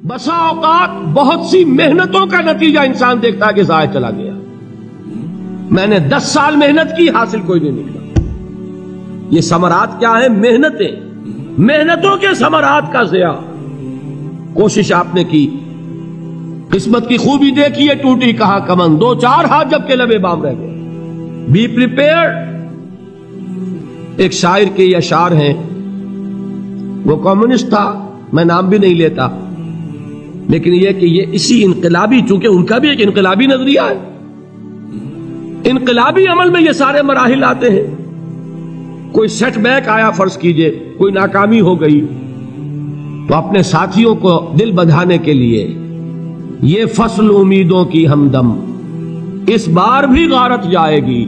بسا اوقات بہت سی محنتوں کا نتیجہ انسان دیکھتا ہے کہ ضائع چلا گیا. میں نے 10 سال محنت کی، حاصل کوئی نہیں نکلا. یہ ثمرات کیا ہیں؟ محنتیں، محنتوں کے ثمرات کا ضیاع. کوشش آپ نے کی، قسمت کی خوبی دیکھی ہے، ٹوٹی کہاں کمن، 2-4 ہاتھ جب کے لبے بام رہ گئے. Be prepared. ایک شاعر کے یہ اشعار ہیں، وہ کمیونسٹ تھا، میں نام بھی نہیں لیتا، لیکن یہ کہ یہ اسی انقلابی، چونکہ ان کا بھی ایک انقلابی نظریہ ہے، انقلابی عمل میں یہ سارے مراحل آتے ہیں. کوئی سیٹ بیک آیا، فرض کیجئے کوئی ناکامی ہو گئی، تو اپنے ساتھیوں کو دل بندھانے کے لیے یہ فصل امیدوں کی ہمدم اس بار بھی غارت جائے گی،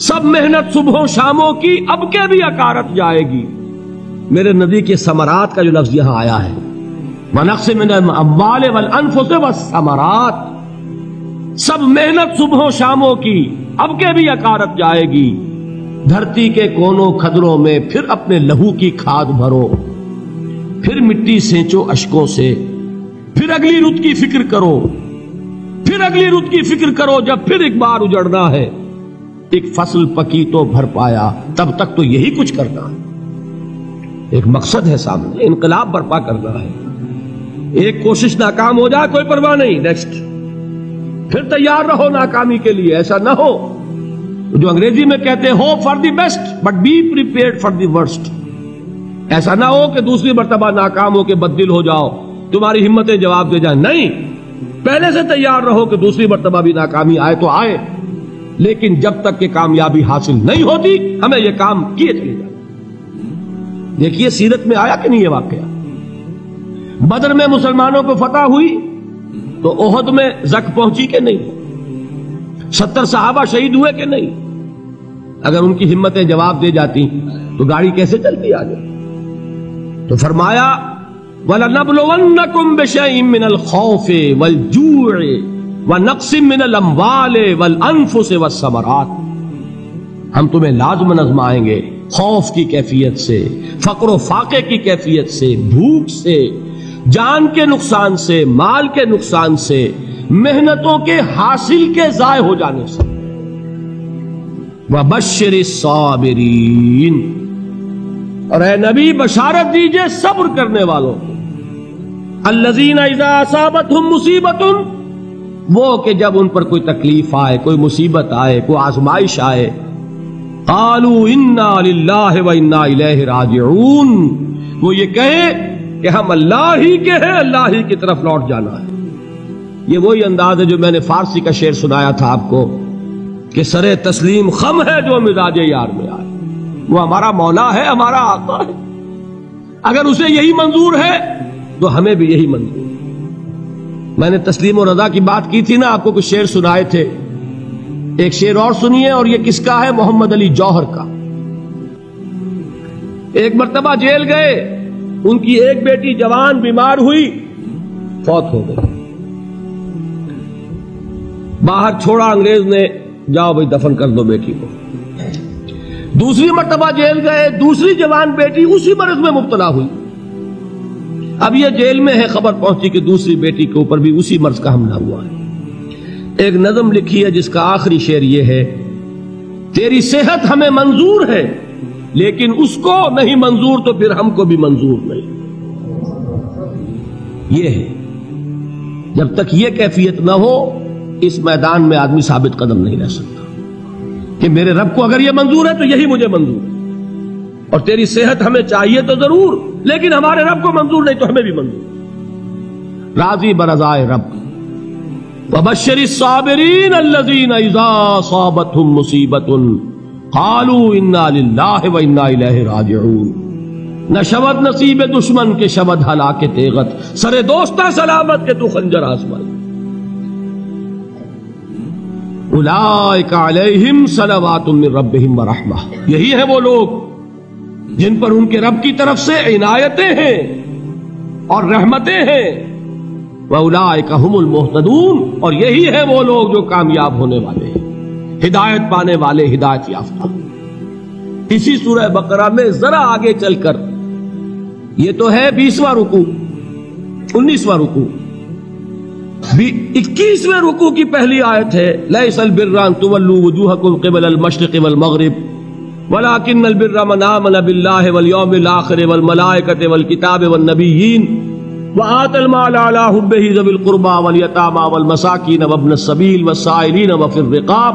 سب محنت صبحوں شاموں کی اب کے بھی اکارت جائے گی. میرے نبی کے ثمرات کا جو لفظ یہاں آیا ہے، وَنَقْصٍ مِّنَ الْأَمْوَالِ وَالْأَنفُسِ وَالثَّمَرَاتِ، سب محنت صبحوں شاموں کی اب کے بھی اکارت جائے گی. دھرتی کے کونوں کھدروں میں پھر اپنے لہو کی کھاد بھرو، پھر مٹی سینچو اشکوں سے، پھر اگلی رت کی فکر کرو، پھر اگلی رت کی فکر کرو، جب پھر ایک بار اجڑنا ہے. ایک فصل پکی تو بھر پایا، تب تک تو یہی کچھ کرنا ہے. ایک مقصد ہے سامنے، انقلاب برپا کرنا ہے. ایک کوشش ناکام ہو جائے کوئی پرواہ نہیں، نیکسٹ. پھر تیار رہو ناکامی کے لیے. ایسا نہ ہو جو انگریزی میں کہتے ہیں hope for the best but be prepared for the worst. ایسا نہ ہو کہ دوسری مرتبہ ناکام ہو کے بددل ہو جاؤ، تمہاری ہمتیں جواب دے جائیں. نہیں، پہلے سے تیار رہو کہ دوسری مرتبہ بھی ناکامی آئے تو آئے، لیکن جب تک کہ کامیابی حاصل نہیں ہوتی ہمیں یہ کام کیے چلے جائیں. دیکھیے سیرت میں آیا کہ نہیں یہ واقعہ. بدر میں مسلمانوں کو فتح ہوئی تو احد میں زک پہنچی کہ نہیں؟ 70 صحابہ شہید ہوئے کہ نہیں؟ اگر ان کی ہمتیں جواب دے جاتی تو گاڑی کیسے چلتی آگے؟ تو فرمایا وَلَنَبْلُوَنَّكُمْ بِشَيْءٍ مِّنَ الْخَوْفِ وَالْجُوعِ وَنَقْصٍ مِّنَ الْأَمْوَالِ وَالْأَنفُسِ وَالثَّمَرَاتِ. ہم تمہیں لازم آزمائیں گے، خوف کی کیفیت سے، فقر و فاقے کی کیفیت سے، بھوک سے، جان کے نقصان سے، مال کے نقصان سے، محنتوں کے حاصل کے ضائع ہو جانے سے. وَبَشِّرِ الصَّابِرِينَ، اور اے نبی بشارت دیجئے صبر کرنے والوں کو. الَّذِينَ إِذَا أَصَابَتْهُمْ مُصِيبَةٌ، وہ کہ جب ان پر کوئی تکلیف آئے، کوئی مصیبت آئے، کوئی آزمائش آئے، قالوا انا للہ وانا الیہ راجعون، وہ یہ کہیں کہ ہم اللہ ہی کے ہیں، اللہ ہی کی طرف لوٹ جانا ہے. یہ وہی انداز ہے جو میں نے فارسی کا شعر سنایا تھا آپ کو کہ سرے تسلیم خم ہے جو مزاج یار میں آئے. وہ ہمارا مولا ہے، ہمارا آقا ہے، اگر اسے یہی منظور ہے تو ہمیں بھی یہی منظور ہے. میں نے تسلیم و رضا کی بات کی تھی نا، آپ کو کچھ شعر سنائے تھے. ایک شعر اور سنیے، اور یہ کس کا ہے؟ محمد علی جوہر کا. ایک مرتبہ جیل گئے، ان کی ایک بیٹی جوان بیمار ہوئی، فوت ہو گئی. باہر چھوڑا انگریز نے، جاؤ بھائی دفن کر دو بیٹی کو. دوسری مرتبہ جیل گئے، دوسری جوان بیٹی اسی مرض میں مبتلا ہوئی. اب یہ جیل میں ہے، خبر پہنچی کہ دوسری بیٹی کے اوپر بھی اسی مرض کا حملہ ہوا ہے. ایک نظم لکھی ہے جس کا آخری شعر یہ ہے، تیری صحت ہمیں منظور ہے لیکن اس کو نہیں منظور تو پھر ہم کو بھی منظور نہیں. یہ ہے، جب تک یہ کیفیت نہ ہو اس میدان میں آدمی ثابت قدم نہیں رہ سکتا کہ میرے رب کو اگر یہ منظور ہے تو یہی مجھے منظور ہے، اور تیری صحت ہمیں چاہیے تو ضرور، لیکن ہمارے رب کو منظور نہیں تو ہمیں بھی منظور. راضی برضائے رب. وَبَشِّرِ الصَّابِرِينَ الَّذِينَ إِذَا أَصَابَتْهُمْ مُصِيبَةٌ قَالُوا إِنَّا لِلَّهِ وَإِنَّا إِلَيْهِ رَاجِعُونَ. نہ شود نصیب دشمن کے شود ہلاک تیغت، سر دوستہ سلامت کے تو خنجر آزمائی. اولئک علیہم صلوات من ربہم ورحمہ، یہی ہے وہ لوگ جن پر ان کے رب کی طرف سے عنایتیں ہیں اور رحمتیں ہیں. وَأُولَٰئِكَ هُمُ الْمُهْتَدُونَ، اور یہی ہے وہ لوگ جو کامیاب ہونے والے ہیں، ہدایت پانے والے، ہدایت یافتہ. اسی سورہ بقرہ میں ذرا آگے چل کر، یہ تو ہے 20واں رکوع، 19واں رکوع. 21ویں رکوع کی پہلی آیت ہے لیس البر ان تولوا وجوہکم قبل المشرق والمغرب ولكن البر من آمن بالله واليوم الآخر والملائكة والكتاب والنبيين وآتى المال على حبه ذوي القربى واليتامى والمساكين وابن السبيل والسائلين وفي الرقاب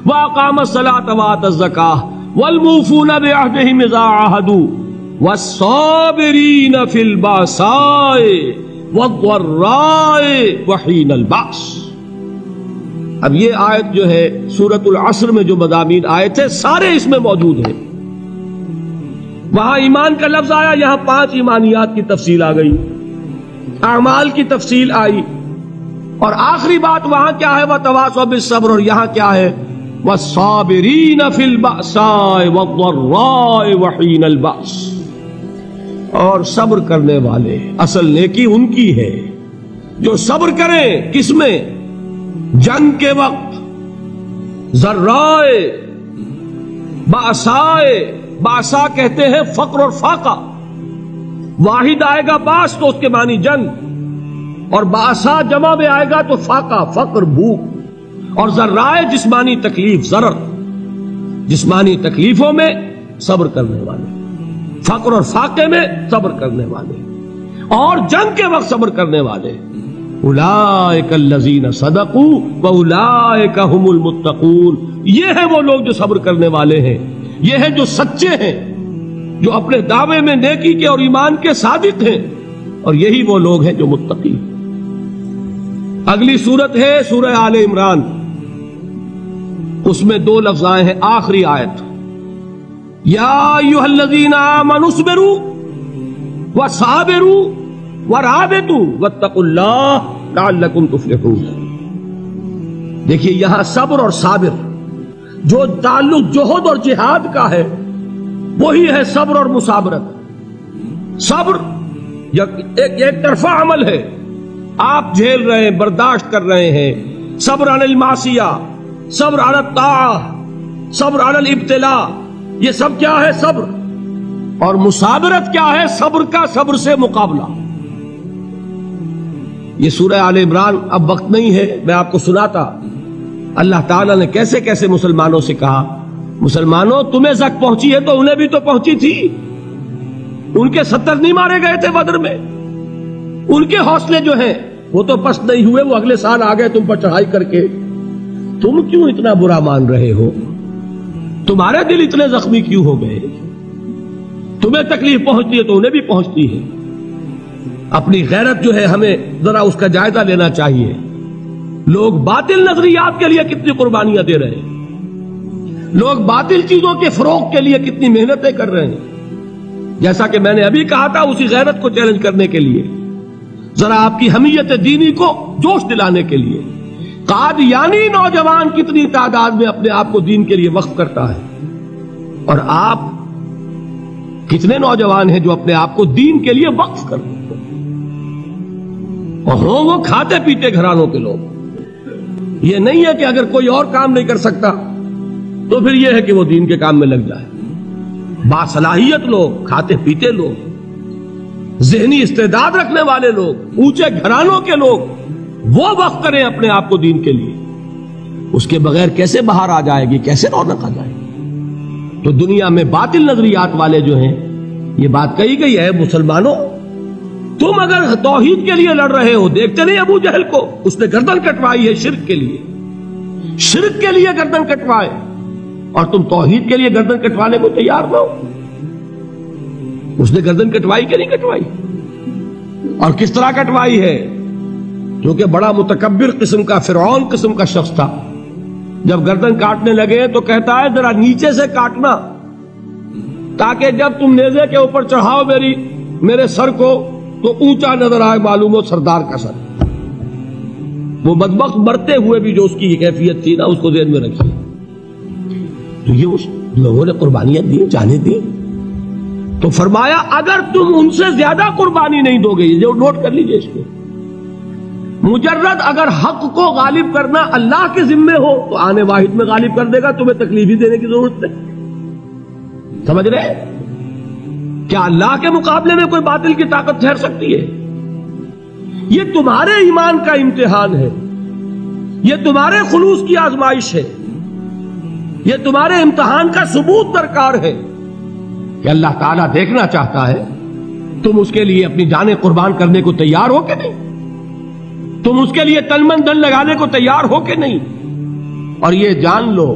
وأقام الصلاة وآتى الزكاة والموفون بعهدهم إذا عاهدوا والصابرين في البأساء والضراء وحين البأس. اب یہ آیت جو ہے سورۃ العصر میں جو مضامین آئے تھے سارے اس میں موجود ہیں. وہاں ایمان کا لفظ آیا، یہاں 5 ایمانیات کی تفصیل آ گئی، اعمال کی تفصیل آئی، اور آخری بات وہاں کیا ہے وتواصوا بالصبر، اور یہاں کیا ہے والصابرین فی البأساء والضراء وحین البأس. اور صبر کرنے والے، اصل نیکی ان کی ہے جو صبر کریں. کس میں؟ جنگ کے وقت. ذرائے باسائے، باسا کہتے ہیں فقر اور فاقہ. واحد آئے گا باس تو اس کے معنی جنگ، اور باسا جمع میں آئے گا تو فاقہ فقر بھوک. اور ذرائے جسمانی تکلیف، ضرر جسمانی تکلیفوں میں صبر کرنے والے، فقر اور فاقے میں صبر کرنے والے، اور جنگ کے وقت صبر کرنے والے. اولئک الذین صدقوا واولئک هم المتقون. یہ ہیں وہ لوگ جو صبر کرنے والے ہیں، یہ ہیں جو سچے ہیں، جو اپنے دعوے میں نیکی کے اور ایمان کے صادق ہیں، اور یہی وہ لوگ ہیں جو متقی. اگلی سورت ہے سورہ آل عمران، اس میں 2 لفظ آئے ہیں آخری آیت، یا ایھا الذین آمنوا اصبروا وصابروا ورابطوا واتقوا اللہ لعلکم تفلحون. دیکھیے یہاں صبر اور صابر جو تعلق جوہد اور جہاد کا ہے وہی ہے صبر اور مصابرت. صبر ایک طرفہ عمل ہے، آپ جھیل رہے ہیں، برداشت کر رہے ہیں. صبر علی المعصیہ، صبر علی الطاعہ، صبر علی الابتلاء، یہ سب کیا ہے؟ صبر. اور مصابرت کیا ہے؟ صبر کا صبر سے مقابلہ. یہ سورہ آل عمران اب وقت نہیں ہے، میں آپ کو سناتا اللہ تعالیٰ نے کیسے کیسے مسلمانوں سے کہا، مسلمانوں تمہیں زک پہنچی ہے تو انہیں بھی تو پہنچی تھی. ان کے 70 نہیں مارے گئے تھے بدر میں؟ ان کے حوصلے جو ہیں وہ تو پست نہیں ہوئے، وہ اگلے سال آ گئے تم پر چڑھائی کر کے. تم کیوں اتنا برا مان رہے ہو؟ تمہارے دل اتنے زخمی کیوں ہو گئے؟ تمہیں تکلیف پہنچتی ہے تو انہیں بھی پہنچتی ہے. اپنی غیرت جو ہے ہمیں ذرا اس کا جائزہ لینا چاہیے. لوگ باطل نظریات کے لیے کتنی قربانیاں دے رہے ہیں، لوگ باطل چیزوں کے فروغ کے لیے کتنی محنتیں کر رہے ہیں. جیسا کہ میں نے ابھی کہا تھا، اسی غیرت کو چیلنج کرنے کے لیے، ذرا آپ کی حمیت دینی کو جوش دلانے کے لیے، قادیانی نوجوان کتنی تعداد میں اپنے آپ کو دین کے لیے وقف کرتا ہے، اور آپ کتنے نوجوان ہیں جو اپنے آپ کو دین کے لیے وقف کرتے ہیں، اور ہوں وہ کھاتے پیتے گھرانوں کے لوگ. یہ نہیں ہے کہ اگر کوئی اور کام نہیں کر سکتا تو پھر یہ ہے کہ وہ دین کے کام میں لگ جائے. باصلاحیت لوگ، کھاتے پیتے لوگ، ذہنی استعداد رکھنے والے لوگ، اونچے گھرانوں کے لوگ، وہ وقف کریں اپنے آپ کو دین کے لیے. اس کے بغیر کیسے باہر آ جائے گی، کیسے رونق آ جائے گی؟ تو دنیا میں باطل نظریات والے جو ہیں، یہ بات کہی گئی ہے، مسلمانوں تم اگر توحید کے لیے لڑ رہے ہو، دیکھتے نہیں ابو جہل کو، اس نے گردن کٹوائی ہے شرک کے لیے، شرک کے لیے گردن کٹوائے، اور تم توحید کے لیے گردن کٹوانے کو تیار نہ ہو. اس نے گردن کٹوائی کہ نہیں کٹوائی؟ اور کس طرح کٹوائی ہے؟ کیونکہ بڑا متکبر قسم کا، فرعون قسم کا شخص تھا. جب گردن کاٹنے لگے تو کہتا ہے ذرا نیچے سے کاٹنا، تاکہ جب تم نیزے کے اوپر چڑھاؤ میرے سر کو تو اونچا نظر آئے، معلوم ہو سردار کا سر. وہ بدبخت مرتے ہوئے بھی جو اس کی کیفیت تھی نا، اس کو ذہن میں رکھیے. تو یہ اس لوگوں نے قربانیاں دی، جانیں دی. تو فرمایا اگر تم ان سے زیادہ قربانی نہیں دو گے، جو نوٹ کر لیجئے اس کو، مجرد اگر حق کو غالب کرنا اللہ کے ذمے ہو تو آنے واحد میں غالب کر دے گا، تمہیں تکلیف ہی دینے کی ضرورت نہیں. سمجھ رہے؟ کیا اللہ کے مقابلے میں کوئی باطل کی طاقت ٹھہر سکتی ہے؟ یہ تمہارے ایمان کا امتحان ہے، یہ تمہارے خلوص کی آزمائش ہے، یہ تمہارے امتحان کا ثبوت درکار ہے کہ اللہ تعالیٰ دیکھنا چاہتا ہے تم اس کے لیے اپنی جانیں قربان کرنے کو تیار ہو کہ نہیں، تم اس کے لیے تن من دھن لگانے کو تیار ہو کہ نہیں۔ اور یہ جان لو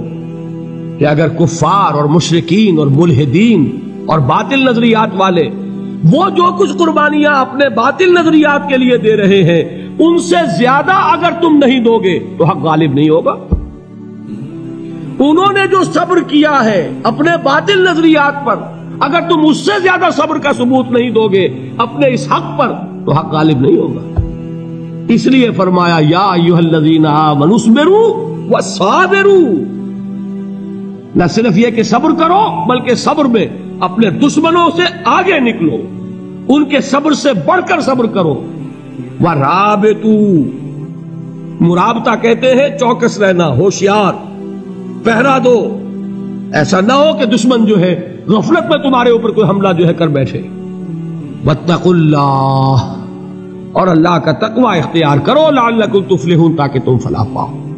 کہ اگر کفار اور مشرکین اور ملحدین اور باطل نظریات والے وہ جو کچھ قربانیاں اپنے باطل نظریات کے لیے دے رہے ہیں ان سے زیادہ اگر تم نہیں دو گے تو حق غالب نہیں ہوگا۔ انہوں نے جو صبر کیا ہے اپنے باطل نظریات پر، اگر تم اس سے زیادہ صبر کا ثبوت نہیں دو گے اپنے اس حق پر تو حق غالب نہیں ہوگا۔ اس لیے فرمایا یا ایھا الذین آمنوا اصبروا وصابروا، نہ صرف یہ کہ صبر کرو بلکہ صبر میں اپنے دشمنوں سے آگے نکلو، ان کے صبر سے بڑھ کر صبر کرو۔ وَرَابِطُوا، مرابطہ کہتے ہیں چوکس رہنا، ہوشیار، پہرا دو، ایسا نہ ہو کہ دشمن جو ہے غفلت میں تمہارے اوپر کوئی حملہ جو ہے کر بیٹھے۔ وَاتَّقُوا اللَّهَ، اور اللہ کا تقوی اختیار کرو، لعلکم تفلحون، تاکہ تم فلاح پاؤ۔